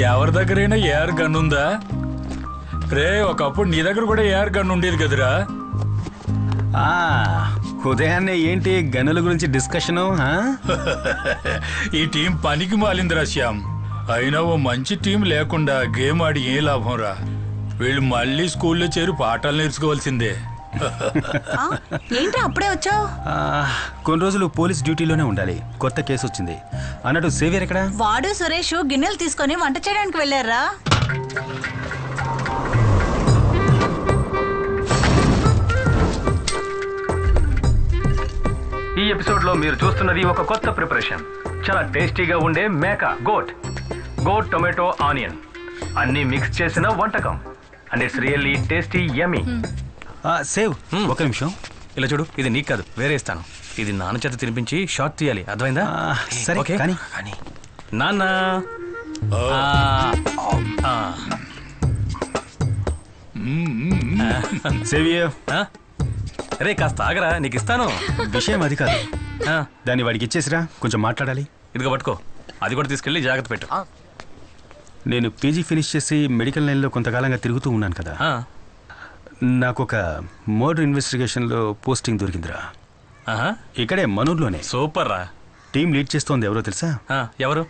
ఎవరి దగ్గరైనా AR gun ఉందా రే? ఒకప్పుడు నీ దగ్గర కూడా ఏఆర్ గన్ ఉండేది కదరా? ఉదయాన్నే ఏంటి గన్నుల గురించి డిస్కషను? ఈ టీం పనికి మాలిందిరా శ్యామ్. అయినా ఓ మంచి టీం లేకుండా గేమ్ ఆడి ఏ లాభం రా? వీళ్ళు మళ్ళీ స్కూల్లో చేరి పాఠాలు నేర్చుకోవాల్సిందే. ఏంటి అప్పుడే వచ్చావు? కొన్ని రోజులు పోలీస్ డ్యూటీలోనే ఉండాలి. కొత్త కేసు వచ్చింది అన్నట్టు. సేవియర్ ఎక్కడ? వాడు సురేష్ గిన్నెలు తీసుకొని వంట చేయడానికి వెళ్ళారా? ఈ ఎపిసోడ్ లో మీరు చూస్తున్నది ఒక కొత్త ప్రిపరేషన్. చాలా టేస్టీగా ఉండే మేక గోట్ టొమాటో ఆనియన్ అన్ని మిక్స్ చేసిన వంటకం. And it's really tasty yummy. Save ఒక నిమిషం ఇలా చూడు, ఇది నీకు కాదు, వేరే ఇస్తాను. ఇది నాన్న చేత తినిపించి షార్ట్ తీయాలి, అర్థమైందా? సరే ఓకే కానీ నాన్న. సేవియర్ రే కాస్త ఆగరా, నీకు ఇస్తాను. విషయం అది కాదు, దాన్ని వాడికి ఇచ్చేసిరా, కొంచెం మాట్లాడాలి. ఇదిగో పట్టుకో, అది కూడా తీసుకెళ్ళి జాగ్రత్త పెట్టు. నేను పీజీ ఫినిష్ చేసి మెడికల్ లైన్లో కొంతకాలంగా తిరుగుతూ ఉన్నాను కదా. నాకు ఒక మర్డర్ ఇన్వెస్టిగేషన్లో పోస్టింగ్ దొరికిందిరా. ఇక్కడే మనూర్లోనే. సూపర్ రా. టీం లీడ్ చేస్తోంది ఎవరో తెలుసా? ఎవరు?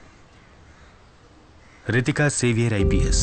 Ritika saviour IPS.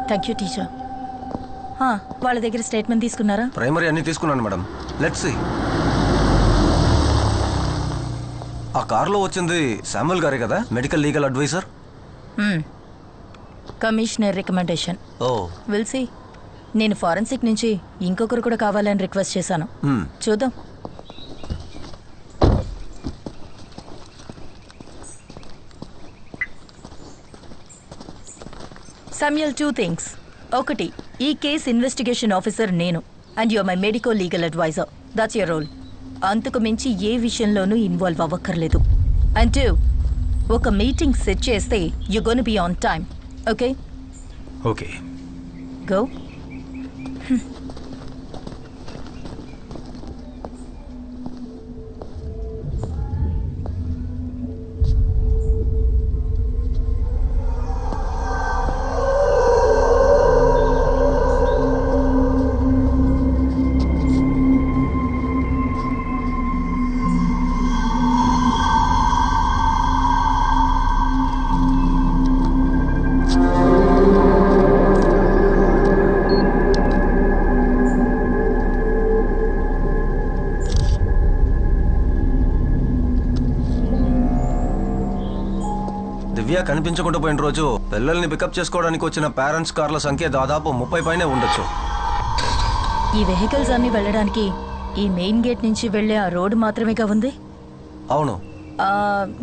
Thank you teacher. వాళ్ళ దగ్గర స్టేట్మెంట్ తీసుకున్నారా? ప్రైమరీ అన్ని తీసుకున్నాను మేడం. Let's see. ఆ కార్లో వచ్చింది శామ్యుల్ గారే కదా, medical legal adviser? Commissioner recommendation. Will see. నేను ఫారెన్సిక్ నుంచి ఇంకొకరు కూడా కావాలని రిక్వెస్ట్ చేశాను. చూద్దాం. Samuel, 2 things. ఒకటి, ఈ కేస్ ఇన్వెస్టిగేషన్ ఆఫీసర్ నేను, and you're my medico legal adviser. That's your role. అంతకు మించి ఏ విషయంలోనూ ఇన్వాల్వ్ అవ్వక్కర్లేదు. అండ్ 2, ఒక మీటింగ్ సెట్ చేస్తే you gonna be on time. Okay? Okay. Go. Divya కనిపించకుండా పోయిన రోజు పిల్లల్ని పికప్ చేసుకోవడానికి వచ్చిన పేరెంట్స్ కార్ల సంఖ్య దాదాపు 30 పైనే ఉండొచ్చు. ఈ వెహికల్స్ అన్ని వెళ్ళడానికి ఈ మెయిన్ గేట్ నుంచి వెళ్లే ఆ రోడ్డు మాత్రమేగా ఉంది. అవును.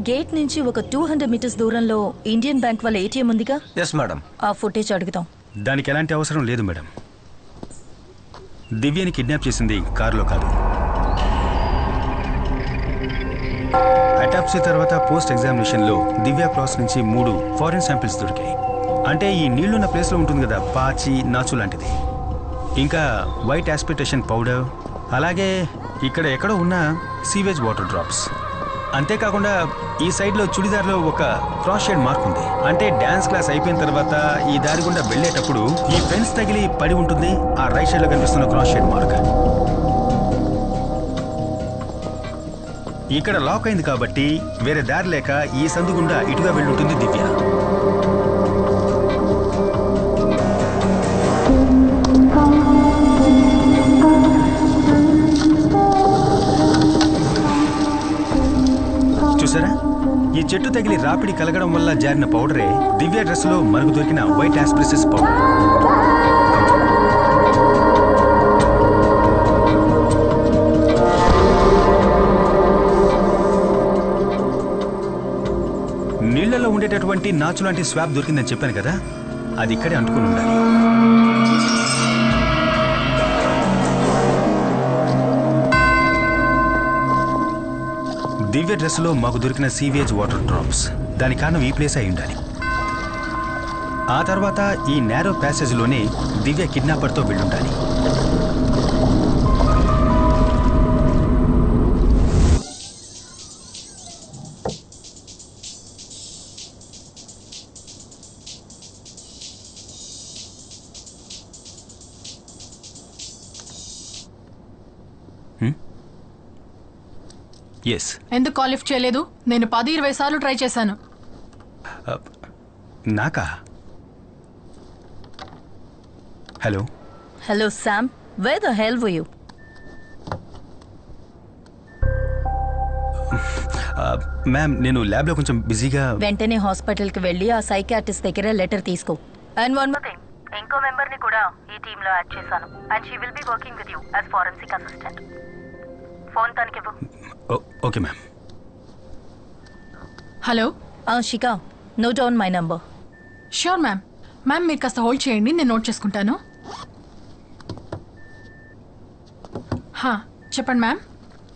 గేట్ నుంచి ఒక 200 మీటర్స్ దూరంలో ఇండియన్ బ్యాంక్ వాళ్ళ ఏటీఎం ఉందిగా? Yes madam. ఆ ఫుటేజ్ అడుగుతాం. దానికి ఎలాంటి అవసరం లేదు మేడం. దివ్యని కిడ్నాప్ చేసింది కారులో కాదు. అటాప్సీ తర్వాత పోస్ట్ ఎగ్జామినేషన్లో దివ్య క్రాస్ నుంచి 3 ఫారిన్ శాంపిల్స్ దొరికాయి. అంటే ఈ నీళ్లున్న ప్లేస్లో ఉంటుంది కదా, పాచి నాచు లాంటిది. ఇంకా వైట్ ఆస్పిటేషన్ పౌడర్, అలాగే ఇక్కడ ఎక్కడో ఉన్న సీవేజ్ వాటర్ డ్రాప్స్. అంతేకాకుండా ఈ సైడ్లో చుడిదార్లో ఒక క్రాస్ షేడ్ మార్క్ ఉంది. అంటే డ్యాన్స్ క్లాస్ అయిపోయిన తర్వాత ఈ దారి గుండా వెళ్ళేటప్పుడు ఈ ఫెన్స్ తగిలి పడి ఉంటుంది. ఆ రైట్ సైడ్లో కనిపిస్తున్న క్రాస్ షేడ్ మార్క్. ఇక్కడ లాక్ అయింది కాబట్టి వేరే దారి లేక ఈ సందు గుండా ఇటుగా వెళ్ళుంటుంది దివ్య. చూసారా, ఈ చెట్టు తగిలి రాపిడి కలగడం వల్ల జారిన పౌడరే దివ్య డ్రెస్ లో మనకు దొరికిన వైట్ ఆస్ప్రిసెస్ పౌడర్. నీళ్లలో ఉండేటటువంటి నాచు లాంటి స్వాబ్ దొరికిందని చెప్పాను కదా, అది ఇక్కడే అంటుకుని ఉండాలి. దివ్య డ్రెస్లో మాకు దొరికిన సీవేజ్ వాటర్ డ్రాప్స్, దాని కారణం ఈ ప్లేస్ అయి ఉండాలి. ఆ తర్వాత ఈ నేరో ప్యాసేజ్లోనే దివ్య కిడ్నాపర్తో వెళ్ళుండాలి. ఎందుకు కాల్ లిఫ్ట్ చేయలేదు? నేను 10-20 సార్లు ట్రై చేశాను. నాకా? Hello hello Sam, wear the hell were you? Ma'am, నేను ల్యాబ్లో కొంచెం బిజీగా. వెంటనే హాస్పిటల్కి వెళ్ళి ఆ సైకియాట్రిస్ట్ దగ్గర లెటర్ తీసుకో. అండ్ వన్ మోర్ థింగ్, ఇంకో మెంబర్ని కూడా ఈ టీంలో యాడ్ చేశాను. And she will be working with you as forensic assistant. Phone తనకివ్వు. Okay ma'am. Hello Shika, note down my number. Sure ma'am. Ma'am మీరు కాస్త హోల్డ్ చేయండి, నేను నోట్ చేసుకుంటాను. చెప్పండి మ్యామ్.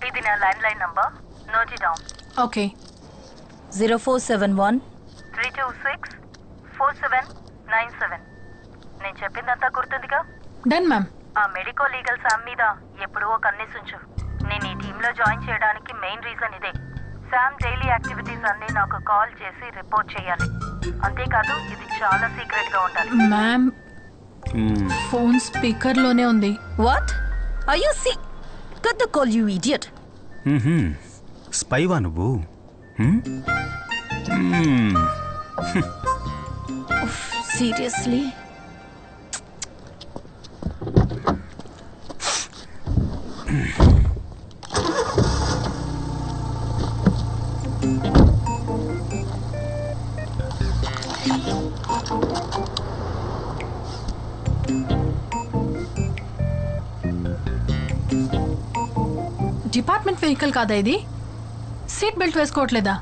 ఇది నా landline number, note it down. Okay. 0471-326-4797. నేను చెప్పిందంతా గుర్తుందిగా? Done ma'am. ఆ మెడికో లీగల్ శామ్ మీద ఎప్పుడూ ఒక కన్నేసుంచు. నేను ఈ టీంలో జాయిన్ చేయడానికి మెయిన్ రీజన్ ఇదే. శామ్ డైలీ యాక్టివిటీస్ అన్ని నాకు కాల్ చేసి రిపోర్ట్ చేయాలి. అంతేకాదు, ఇది చాలా సీక్రెట్ గా ఉండాలి. మ్యామ్, ఫోన్ స్పీకర్ లోనే ఉంది. What are you see? Cut the call you idiot. స్పైవా నువ్వు? సీరియస్లీ? డిపార్ట్మెంట్ వెహికల్ కాదా ఇది? సీట్ బెల్ట్ వేసుకోవట్లేదా?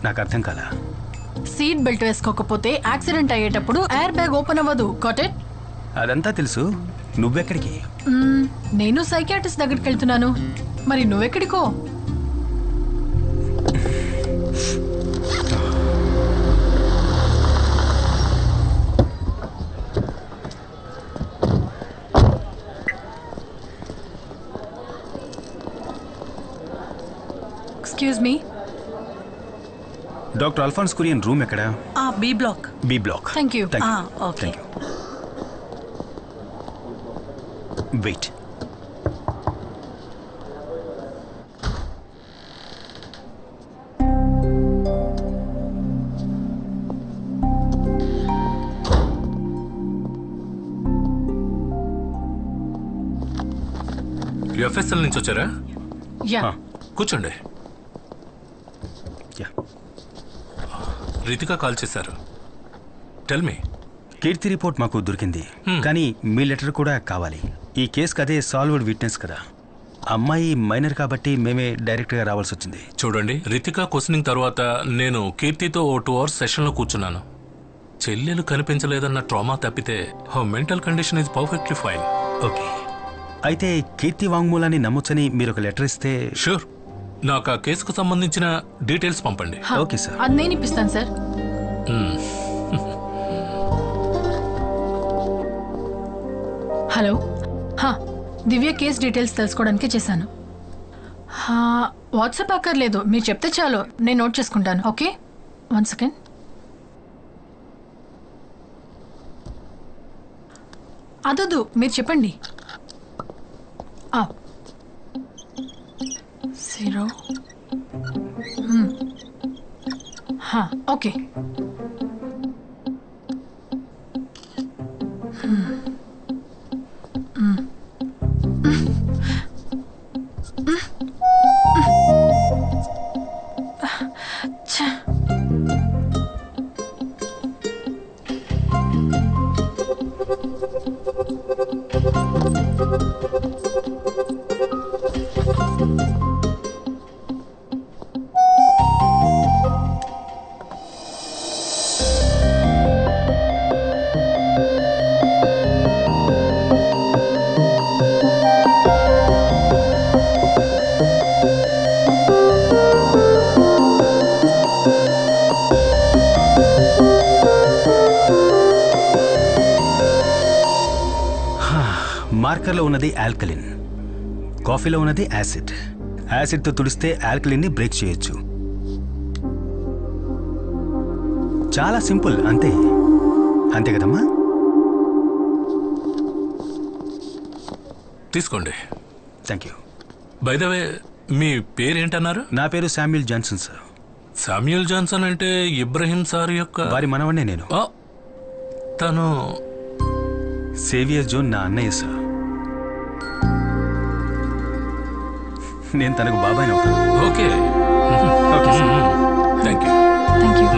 నాకు అర్థం కాలా. సీట్ బెల్ట్ వేసుకోకపోతే యాక్సిడెంట్ అయ్యేటప్పుడు ఎయిర్ బ్యాగ్ ఓపెన్ అవ్వదు. Got it? అదంతా తెలుసు. నువ్వెక్కడికి? నేను సైకియాట్రిస్ట్ దగ్గరికి వెళ్తున్నాను. మరి నువ్వెక్కడికో? Excuse me. Doctor Alphonse Kurian room ఎక్కడ? B block. B block. Thank you. Okay. Wait. FSL నుంచి వచ్చారా? యా. కూర్చోండి. యా. రితిక కాల్ చేశారు. Tell me. కీర్తి రిపోర్ట్ మాకు దొరికింది, కానీ మీ లెటర్ కూడా కావాలి. ఈ కేసుకి అదే సాల్వ్డ్ విట్నెస్ కదా. అమ్మాయి మైనర్ కాబట్టి మేమే డైరెక్ట్గా రావాల్సి వచ్చింది. చూడండి, రితిక క్వశ్చనింగ్ తర్వాత నేను కీర్తితో 2 hours సెషన్లో కూర్చున్నాను. చెల్లెలు కనిపించలేదన్న ట్రామా తప్పితే mental condition is perfectly fine. Okay, అయితే కీర్తి వాంగ్మూలాన్ని నమ్మొచ్చని మీరు ఒక లెటర్ ఇస్తే. షూర్, నాకు ఆ కేసుకు సంబంధించిన డీటెయిల్స్ పంపండి. Okay sir. అది నేను ఇప్పిస్తాను సార్. హలో, దివ్య కేస్ డీటెయిల్స్ తెలుసుకోవడానికి చేశాను. వాట్సాప్ అక్కర్లేదు, మీరు చెప్తే చాలు, నేను నోట్ చేసుకుంటాను. Okay, 1 second. అదొద్దు, మీరు చెప్పండి. 0 ఓకే. మార్కర్లో ఉన్నది ఆల్కలిన్, కాఫీలో ఉన్నది యాసిడ్. యాసిడ్తో తుడిస్తే ఆల్కలిన్ని బ్రేక్ చేయొచ్చు. చాలా సింపుల్, అంతే అంతే కదమ్మా? తీసుకోండి. Thank you. By the way, మీ పేరేంటన్నారు? నా పేరు Samuel Johnson sir. Samuel Johnson అంటే ఇబ్రహీం సార్ యొక్క వారి మనవన్నే నేను. తను సేవియర్ జోన్ నా అన్నయ్య సార్. నేను తనకు బాబాయ్ అవుతాను. Okay okay sir. Thank you. Thank you.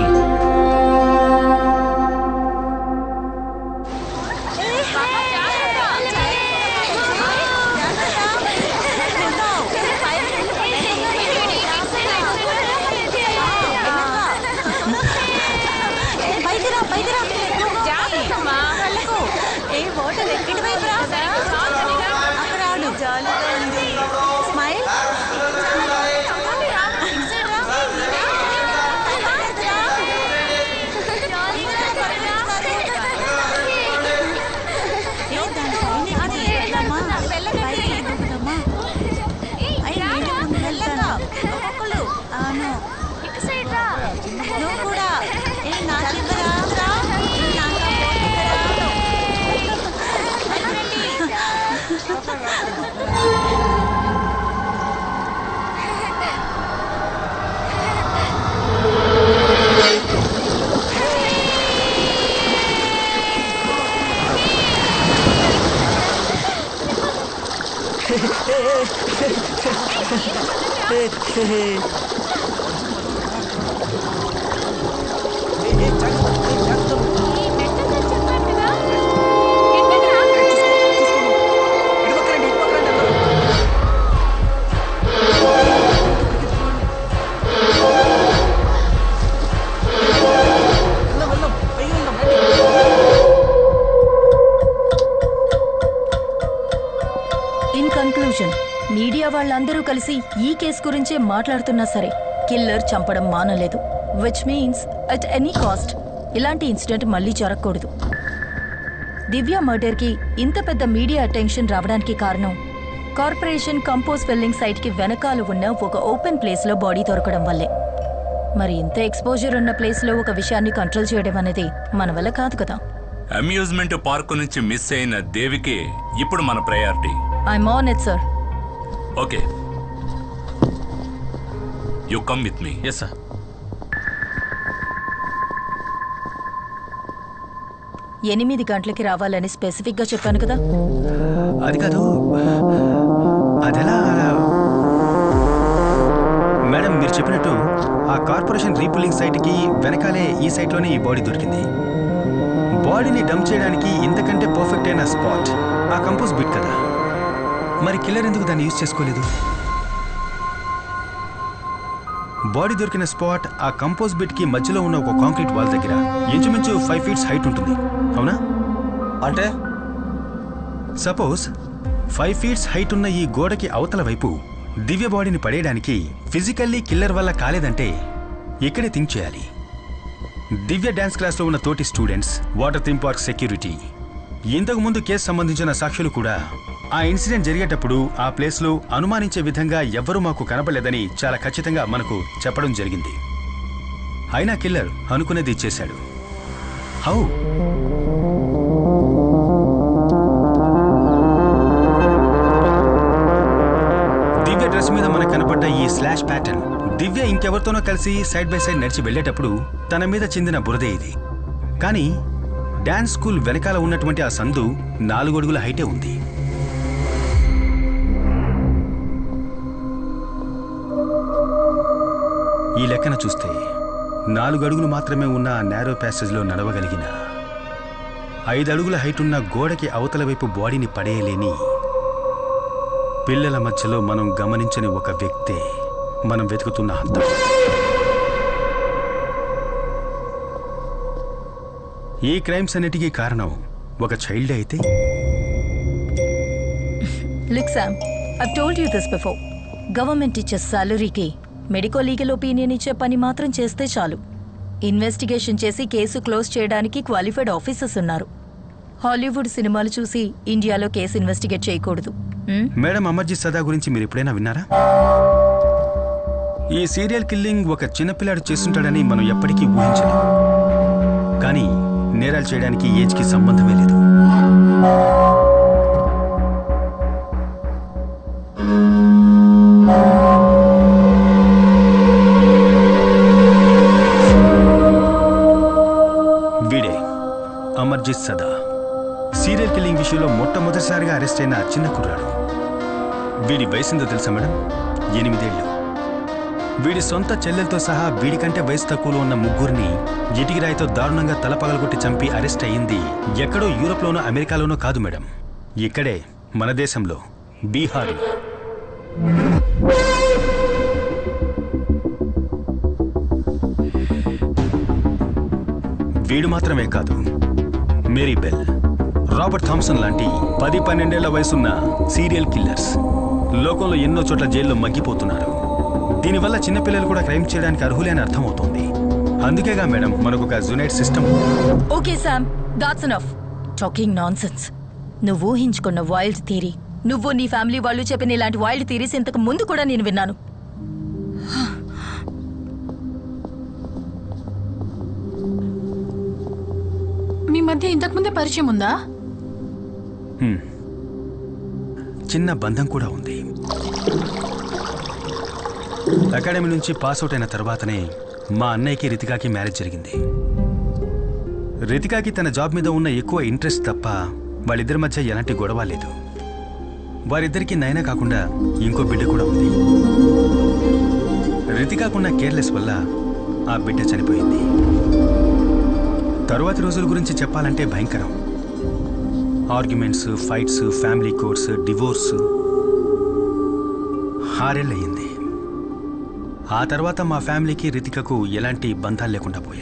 In conclusion, media వాళ్ళందరూ కలిసి ఈ కేసు గురించే మాట్లాడుతున్నా సరే కిల్లర్ చంపడం మానలేదు. Which means at any cost ఇలాంటి ఇన్సిడెంట్ మళ్ళీ జరగకూడదు. దివ్య మర్డర్కి ఇంత పెద్ద మీడియా అటెన్షన్ రావడానికి కారణం కార్పొరేషన్ కంపోజ్ ఫిల్లింగ్ సైట్కి వెనకాల ఉన్న ఒక ఓపెన్ ప్లేస్లో బాడీ దొరకడం వల్లే. మరి ఇంత ఎక్స్పోజర్ ఉన్న ప్లేస్లో ఒక విషయాన్ని కంట్రోల్ చేయడం అనేది మన వల్ల కాదు కదా. అమ్యూజ్మెంట్ పార్క్ నుంచి మిస్ అయిన దేవికి ఇప్పుడు మన priority. I'm on it sir. Okay, you come with me. Yes sir. 8 గంటలకి రావాలని స్పెసిఫిక్గా చెప్పాను కదా. అది కాదు, అదెలా? మేడం, మీరు చెప్పినట్టు ఆ కార్పొరేషన్ రీపులింగ్ సైట్కి వెనకాలే ఈ సైట్లోనే ఈ బాడీ దొరికింది. బాడీని డంప్ చేయడానికి ఇంతకంటే పర్ఫెక్ట్ అయిన స్పాట్ ఆ కంపోజ్ బిట్ కదా. మరి కిల్లర్ ఎందుకు దాన్ని యూజ్ చేసుకోలేదు? బాడీ దొరికిన స్పాట్ ఆ కంపోజ్ బిట్ కి మధ్యలో ఉన్న ఒక కాంక్రీట్ వాల్ దగ్గర ఇంచుమించు 5 feet హైట్ ఉంటుంది, అవునా? అంటే సపోజ్ 5 feet హైట్ ఉన్న ఈ గోడకి అవతల వైపు దివ్య బాడీని పడేయడానికి ఫిజికల్లీ కిల్లర్ వల్ల కాలేదంటే ఇక్కడే థింక్ చేయాలి. దివ్య డాన్స్ క్లాస్లో ఉన్న తోటి students, water theme park security, ఇంతకు ముందు కేసు సంబంధించిన సాక్షులు కూడా ఆ ఇన్సిడెంట్ జరిగేటప్పుడు ఆ ప్లేస్లో అనుమానించే విధంగా ఎవ్వరూ మాకు కనపడలేదని చాలా ఖచ్చితంగా మనకు చెప్పడం జరిగింది. అయినా కిల్లర్ అనుకునేది ఇచ్చేశాడు. హౌ? దివ్య డ్రెస్ మీద మనకు కనపడ్డ ఈ స్లాష్ ప్యాటర్న్ దివ్య ఇంకెవరితోనో కలిసి సైడ్ బై సైడ్ నడిచి వెళ్లేటప్పుడు తన మీద చెందిన బురదే ఇది. కానీ డాన్స్ స్కూల్ వెనకాల ఉన్నటువంటి ఆ సందు 4 అడుగుల హైటే ఉంది. ఈ లెక్కన చూస్తే 4 అడుగులు మాత్రమే ఉన్న ఆ నేరో ప్యాసేజ్లో నడవగలిగిన 5 అడుగుల హైట్ ఉన్న గోడకి అవతల వైపు బాడీని పడేయలేని పిల్లల మధ్యలో మనం గమనించని ఒక వ్యక్తే మనం వెతుకుతున్న హంతకుడు. ఈ క్రైమ్స్ అన్నిటికీ కారణం ఒక చైల్డ్ అయితే? Look, Sam, I've told you this before. Government ఇచ్చే సాలరీకి మెడికో లీగల్ ఒపీనియన్ ఇచ్చే పని మాత్రం చేస్తే చాలు. ఇన్వెస్టిగేషన్ చేసి కేసు క్లోజ్ చేయడానికి క్వాలిఫైడ్ ఆఫీసర్స్ ఉన్నారు. హాలీవుడ్ సినిమాలు చూసి ఇండియాలో కేసు ఇన్వెస్టిగేట్ చేయకూడదు. మేడం, అమర్జీత్ సదా గురించి మీరు ఎప్పుడైనా విన్నారా? ఈ సీరియల్ కిల్లింగ్ ఒక చిన్నపిల్లాడు చేస్తుంటాడని మనం ఎప్పటికీ ఊహించలేం. కానీ నేరాలు చేయడానికి ఏజ్కి సంబంధమే లేదు. వీడే అమర్జీత్ సదా, సీరియల్ కిల్లింగ్ విషయంలో మొట్టమొదటిసారిగా అరెస్ట్ అయిన చిన్న కుర్రాడు. వీడి వయసుందో తెలుసా మేడం? 8 ఏళ్ళు. వీడి సొంత చెల్లెలతో సహా వీడికంటే వయసు తక్కువలో ఉన్న 3 ఇటికిరాయితో దారుణంగా తల పగలగొట్టి చంపి అరెస్ట్ అయ్యింది ఎక్కడో యూరోప్లోనో అమెరికాలోనో కాదు మేడం, ఇక్కడే మన దేశంలో, బీహార్లో. వీడు మాత్రమే కాదు, మేరీ బెల్, రాబర్ట్ థామ్సన్ లాంటి 10-12 ఏళ్ల వయసున్న సీరియల్ కిల్లర్స్ లోకంలో ఎన్నో చోట్ల జైల్లో మగ్గిపోతున్నారు. దీనివల్ల చిన్నపిల్లలు కూడా క్రైమ్ చేయడానికి అర్హులే అని అర్థమవుతోంది. అందుకేగా మేడం మనకొక జునైట్ system. Okay Sam, that's enough talking nonsense. నువ్వు ఊహించుకున్న వైల్డ్ థియరీ, నువ్వు నీ ఫ్యామిలీ వాళ్ళు చెప్పిన ఇలాంటి వైల్డ్ థియరీస్ ఇంతకు ముందు కూడా నేను విన్నాను. మీ మధ్య ఇంతకుముందే పరిచయం ఉందా? చిన్న బంధం కూడా ఉంది. అకాడమీ నుంచి పాస్అవుట్ అయిన తర్వాతనే మా అన్నయ్యకి రితికాకి మ్యారేజ్ జరిగింది. రితికాకి తన జాబ్ మీద ఉన్న ఎక్కువ ఇంట్రెస్ట్ తప్ప వాళ్ళిద్దరి మధ్య ఎలాంటి గొడవ లేదు. వారిద్దరికీ నయన కాకుండా ఇంకో బిడ్డ కూడా ఉంది. రితికాకున్న కేర్లెస్ వల్ల ఆ బిడ్డ చనిపోయింది. తరువాతి రోజుల గురించి చెప్పాలంటే భయంకరం. Arguments, fights, family courts, divorce. 6 ఏళ్ళయింది. ఆ తర్వాత మా ఫ్యామిలీకి రితికకు ఎలాంటి బంధాలు లేకుండా పోయాయి.